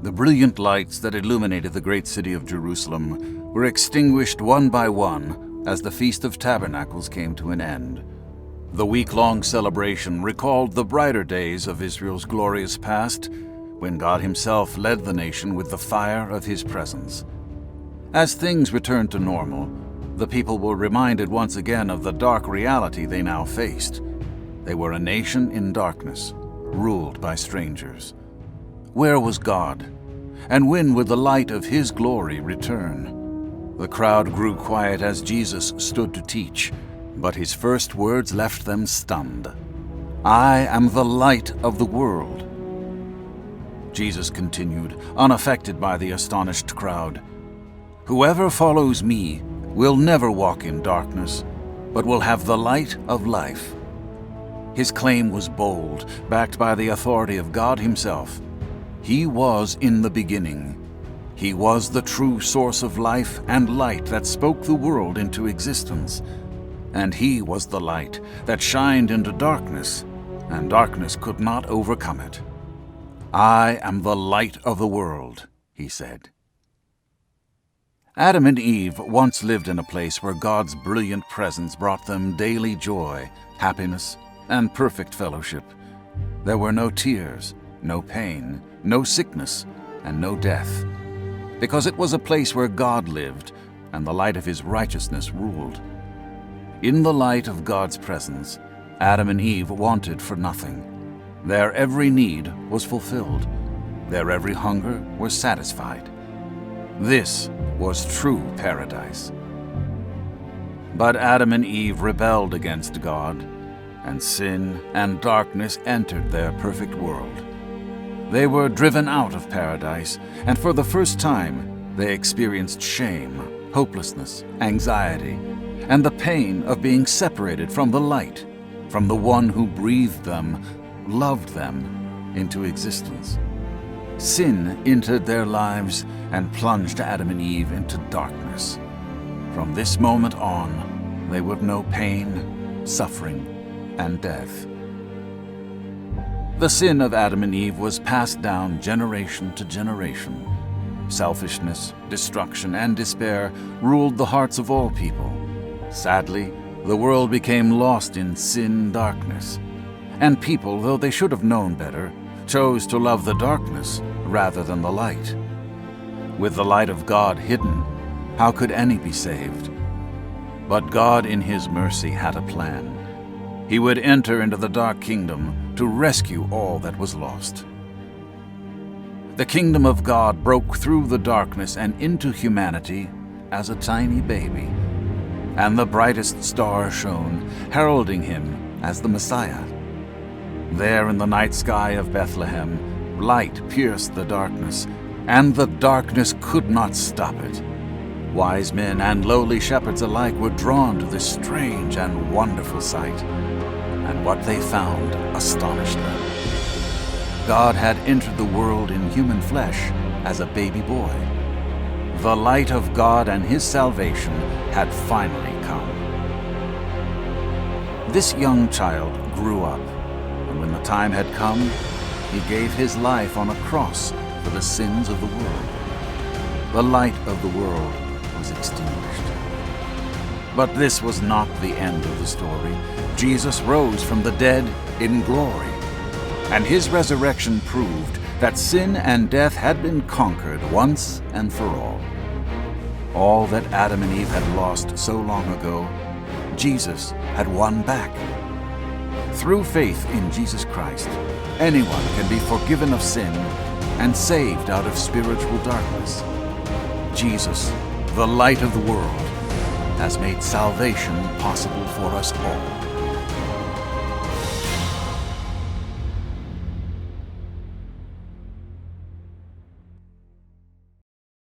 The brilliant lights that illuminated the great city of Jerusalem were extinguished one by one as the Feast of Tabernacles came to an end. The week-long celebration recalled the brighter days of Israel's glorious past, when God Himself led the nation with the fire of His presence. As things returned to normal, the people were reminded once again of the dark reality they now faced. They were a nation in darkness, ruled by strangers. Where was God? And when would the light of His glory return? The crowd grew quiet as Jesus stood to teach, but His first words left them stunned. "I am the light of the world." Jesus continued, unaffected by the astonished crowd. "Whoever follows me will never walk in darkness, but will have the light of life." His claim was bold, backed by the authority of God Himself. He was in the beginning. He was the true source of life and light that spoke the world into existence. And He was the light that shined into darkness, and darkness could not overcome it. "I am the light of the world," He said. Adam and Eve once lived in a place where God's brilliant presence brought them daily joy, happiness, and perfect fellowship. There were no tears, no pain, no sickness, and no death, because it was a place where God lived, and the light of His righteousness ruled. In the light of God's presence, Adam and Eve wanted for nothing. Their every need was fulfilled. Their every hunger was satisfied. This was true paradise. But Adam and Eve rebelled against God, and sin and darkness entered their perfect world. They were driven out of paradise, and for the first time, they experienced shame, hopelessness, anxiety, and the pain of being separated from the light, from the one who breathed them, loved them, into existence. Sin entered their lives and plunged Adam and Eve into darkness. From this moment on, they would know pain, suffering, and death. The sin of Adam and Eve was passed down generation to generation. Selfishness, destruction, and despair ruled the hearts of all people. Sadly, the world became lost in sin darkness, and people, though they should have known better, chose to love the darkness rather than the light. With the light of God hidden, how could any be saved? But God in His mercy had a plan. He would enter into the dark kingdom to rescue all that was lost. The kingdom of God broke through the darkness and into humanity as a tiny baby, and the brightest star shone, heralding Him as the Messiah. There in the night sky of Bethlehem, light pierced the darkness, and the darkness could not stop it. Wise men and lowly shepherds alike were drawn to this strange and wonderful sight, and what they found astonished them. God had entered the world in human flesh as a baby boy. The light of God and His salvation had finally come. This young child grew up, and when the time had come, He gave His life on a cross for the sins of the world. The light of the world was extinguished. But this was not the end of the story. Jesus rose from the dead in glory, and His resurrection proved that sin and death had been conquered once and for all. All that Adam and Eve had lost so long ago, Jesus had won back. Through faith in Jesus Christ, anyone can be forgiven of sin and saved out of spiritual darkness. Jesus, the light of the world, has made salvation possible for us all.